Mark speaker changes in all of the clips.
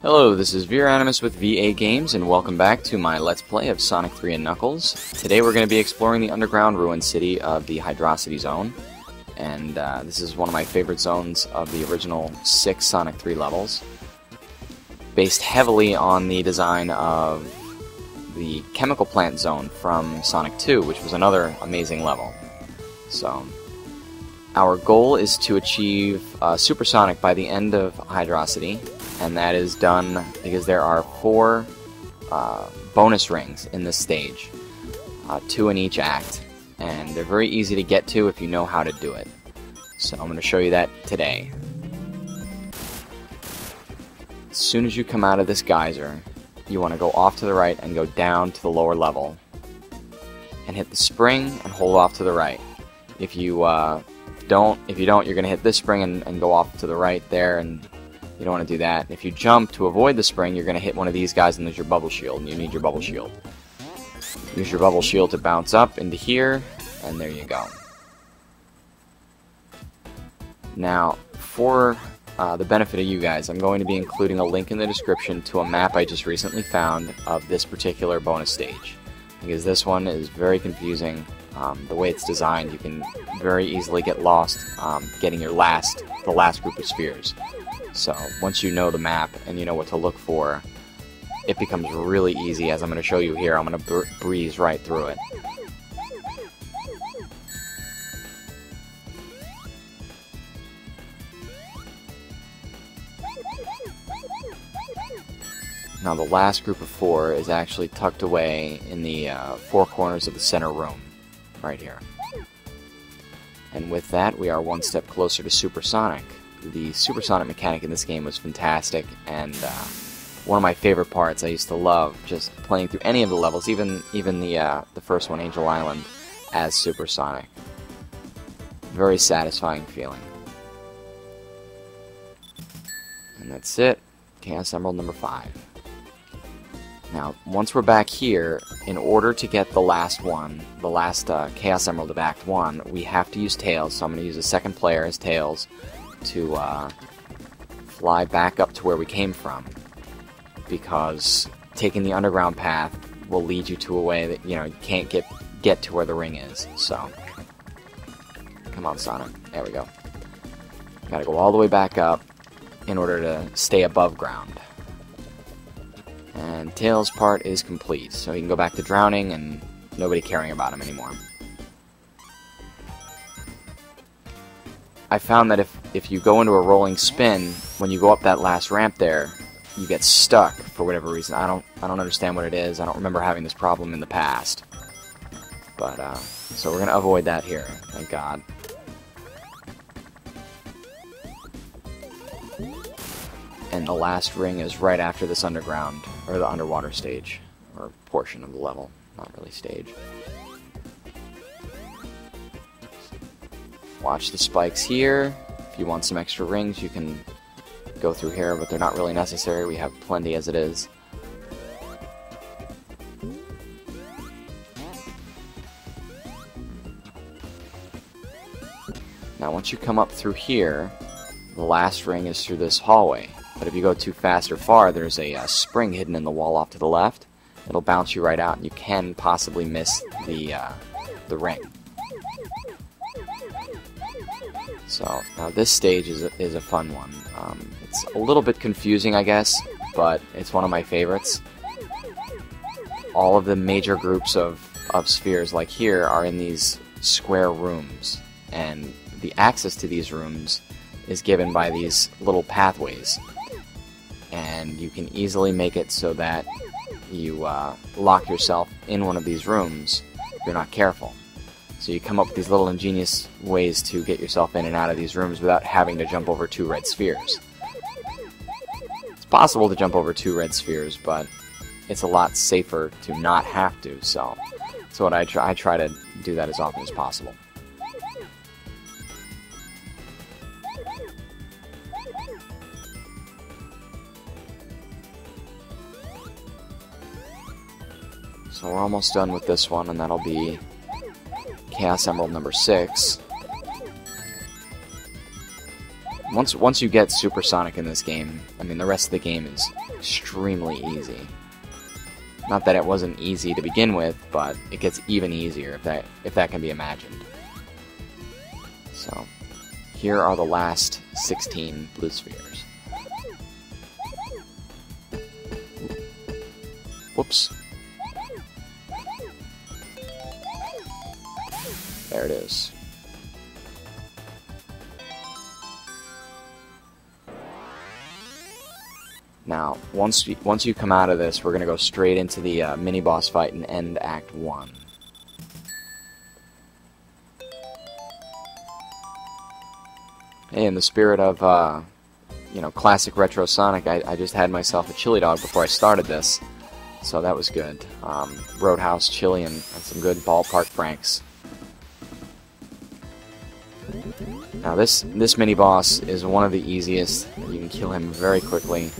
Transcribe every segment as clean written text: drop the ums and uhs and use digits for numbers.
Speaker 1: Hello, this is Veeranimus with VA Games, and welcome back to my Let's Play of Sonic 3 and Knuckles. Today we're going to be exploring the underground ruined city of the Hydrocity zone, and this is one of my favorite zones of the original 6 Sonic 3 levels, based heavily on the design of the chemical plant zone from Sonic 2, which was another amazing level. So, our goal is to achieve Supersonic by the end of Hydrocity, and that is done because there are 4 bonus rings in this stage, 2 in each act, and they're very easy to get to if you know how to do it. So I'm going to show you that today. As soon as you come out of this geyser, you want to go off to the right and go down to the lower level, and hit the spring and hold off to the right. If you don't, you're going to hit this spring and go off to the right there, and you don't want to do that. If you jump to avoid the spring, you're going to hit one of these guys and lose your bubble shield, and you need your bubble shield. Use your bubble shield to bounce up into here, and there you go. Now, for the benefit of you guys, I'm going to be including a link in the description to a map I just recently found of this particular bonus stage, because this one is very confusing. The way it's designed, you can very easily get lost getting the last group of spheres. So once you know the map and you know what to look for, it becomes really easy. As I'm going to show you here, I'm going to breeze right through it. Now the last group of 4 is actually tucked away in the 4 corners of the center room, right here. And with that, we are one step closer to Supersonic. The Supersonic mechanic in this game was fantastic, and one of my favorite parts. I used to love just playing through any of the levels, even the first one, Angel Island, as Supersonic. Very satisfying feeling. And that's it. Chaos Emerald number 5. Now, once we're back here, in order to get the last Chaos Emerald of Act 1, we have to use Tails, so I'm going to use a second player as Tails to fly back up to where we came from, because taking the underground path will lead you to a way that, you can't get to where the ring is. So, come on, Sonic. There we go. Gotta go all the way back up in order to stay above ground. And Tails' part is complete, so he can go back to drowning and nobody caring about him anymore. I found that if you go into a rolling spin, when you go up that last ramp there, you get stuck for whatever reason. I don't understand what it is. I don't remember having this problem in the past. But so we're gonna avoid that here, thank God. And the last ring is right after this underground, or the underwater stage, or portion of the level, not really stage. Watch the spikes here. If you want some extra rings, you can go through here, but they're not really necessary. We have plenty as it is. Now, once you come up through here, the last ring is through this hallway. But if you go too fast or far, there's a spring hidden in the wall off to the left. It'll bounce you right out, and you can possibly miss the ring. So, now this stage is a fun one. It's a little bit confusing, I guess, but it's one of my favorites. All of the major groups of spheres, like here, are in these square rooms, and the access to these rooms is given by these little pathways. And you can easily make it so that you lock yourself in one of these rooms if you're not careful. So you come up with these little ingenious ways to get yourself in and out of these rooms without having to jump over 2 red spheres. It's possible to jump over 2 red spheres, but it's a lot safer to not have to, so that's what I try to do that as often as possible. So we're almost done with this one, and that'll be Chaos Emerald number 6. Once you get Supersonic in this game, I mean, the rest of the game is extremely easy. Not that it wasn't easy to begin with, but it gets even easier if that can be imagined. So, here are the last 16 blue spheres. Whoops. There it is. Now, once you come out of this, we're going to go straight into the mini-boss fight and end Act 1. Hey, in the spirit of, you know, classic retro Sonic, I just had myself a chili dog before I started this, so that was good. Roadhouse chili and some good ballpark franks. Now this mini-boss is one of the easiest. You can kill him very quickly.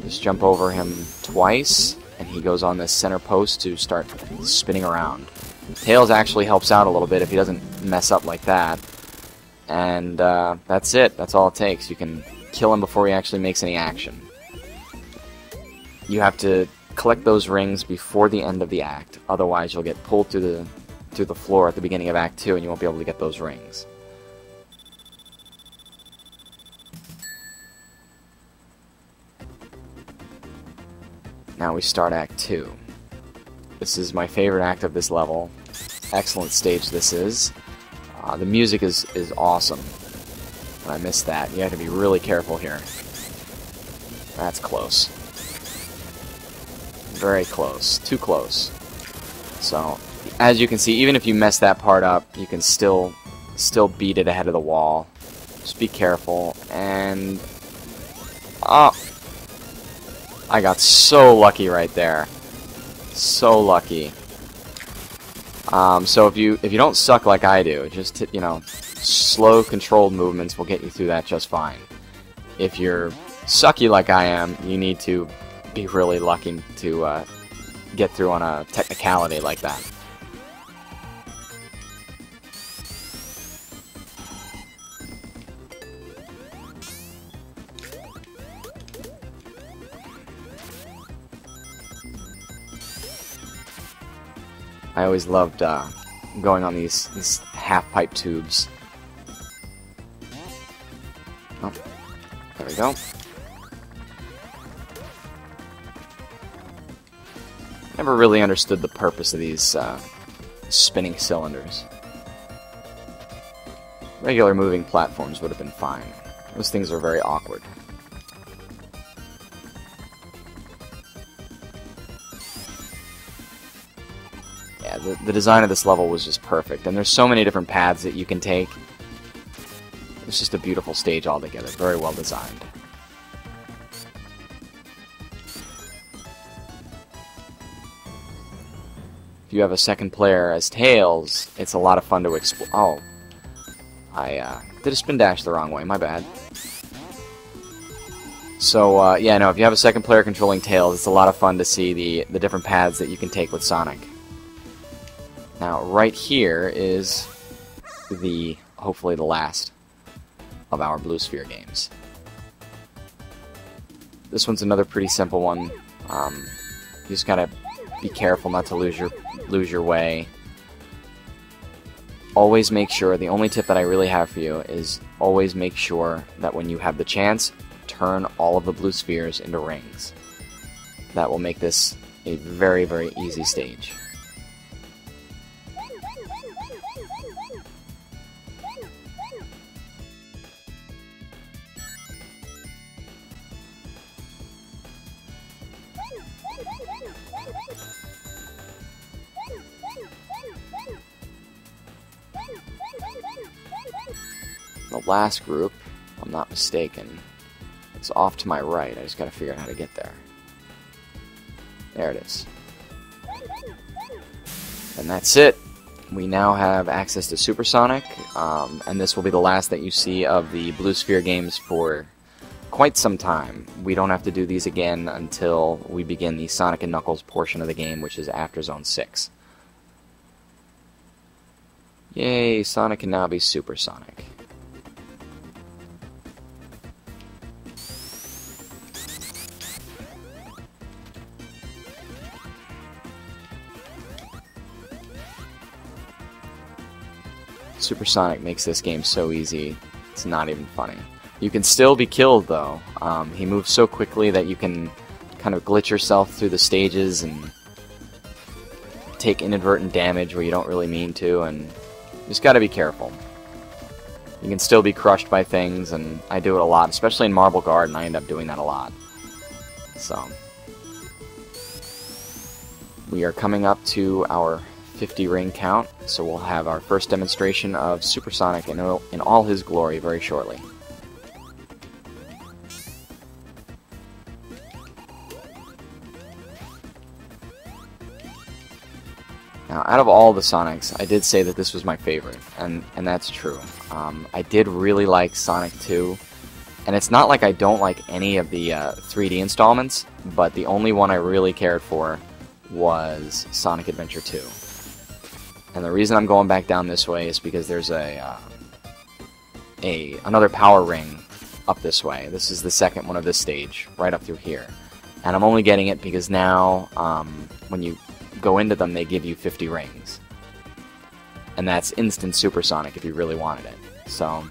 Speaker 1: Just jump over him twice, and he goes on this center post to start spinning around. Tails actually helps out a little bit if he doesn't mess up like that. And that's it. That's all it takes. You can kill him before he actually makes any action. You have to collect those rings before the end of the act, otherwise you'll get pulled through the floor at the beginning of Act 2 and you won't be able to get those rings. Now we start Act 2. This is my favorite act of this level. Excellent stage this is. The music is awesome. I missed that. You have to be really careful here. That's close. Very close. Too close. So, as you can see, even if you mess that part up, you can still beat it ahead of the wall. Just be careful. And... oh! I got so lucky right there. So lucky. So if you don't suck like I do, just, you know, slow, controlled movements will get you through that just fine. If you're sucky like I am, you need to be really lucky to get through on a technicality like that. I always loved going on these half-pipe tubes. Oh, there we go. Never really understood the purpose of these spinning cylinders. Regular moving platforms would have been fine. Those things are very awkward. Yeah, the design of this level was just perfect, and there's so many different paths that you can take. It's just a beautiful stage altogether, very well designed. If you have a second player as Tails, it's a lot of fun to explore. Oh, I did a spin dash the wrong way, my bad. So, yeah, no, if you have a second player controlling Tails, it's a lot of fun to see the different paths that you can take with Sonic. Now, right here is hopefully the last of our Blue Sphere games. This one's another pretty simple one. You just gotta be careful not to lose your way. Always make sure, the only tip that I really have for you is always make sure that when you have the chance, turn all of the blue spheres into rings. That will make this a very, very easy stage. The last group, if I'm not mistaken, is off to my right. I just gotta figure out how to get there. There it is. And that's it. We now have access to Supersonic, and this will be the last that you see of the Blue Sphere games for quite some time. We don't have to do these again until we begin the Sonic & Knuckles portion of the game, which is after Zone 6. Yay, Sonic can now be Supersonic. Supersonic makes this game so easy, it's not even funny. You can still be killed, though. He moves so quickly that you can kind of glitch yourself through the stages and take inadvertent damage where you don't really mean to, and you just gotta be careful. You can still be crushed by things, and I do it a lot, especially in Marble Garden. I end up doing that a lot. So, we are coming up to our 50 ring count, so we'll have our first demonstration of Supersonic in all his glory very shortly. Now, out of all the Sonics, I did say that this was my favorite, and that's true. I did really like Sonic 2, and it's not like I don't like any of the 3D installments, but the only one I really cared for was Sonic Adventure 2. And the reason I'm going back down this way is because there's another power ring up this way. This is the second one of this stage, right up through here. And I'm only getting it because now, when you go into them, they give you 50 rings. And that's instant Supersonic if you really wanted it. So,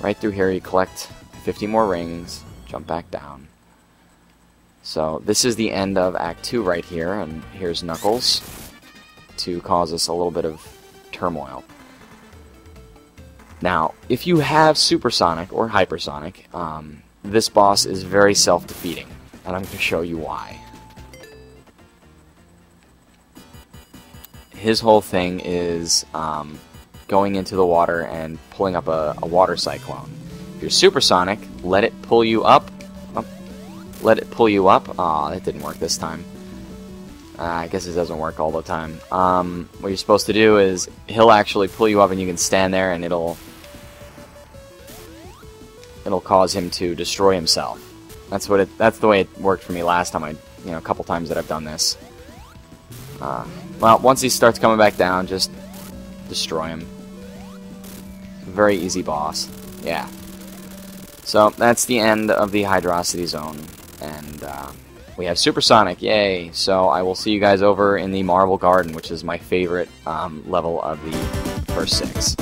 Speaker 1: right through here you collect 50 more rings, jump back down. So, this is the end of Act 2 right here, and here's Knuckles to cause us a little bit of turmoil. Now, if you have Supersonic or Hypersonic, this boss is very self-defeating, and I'm going to show you why. His whole thing is going into the water and pulling up a water cyclone. If you're Supersonic, let it pull you up. Oh, let it pull you up. Aw, that didn't work this time. I guess it doesn't work all the time. What you're supposed to do is he'll actually pull you up, and you can stand there, and it'll cause him to destroy himself. That's the way it worked for me last time. A couple times that I've done this. Well, once he starts coming back down, just destroy him. Very easy boss. Yeah. So, that's the end of the Hydrocity zone. And, we have Supersonic, yay! So, I will see you guys over in the Marble Garden, which is my favorite level of the first 6.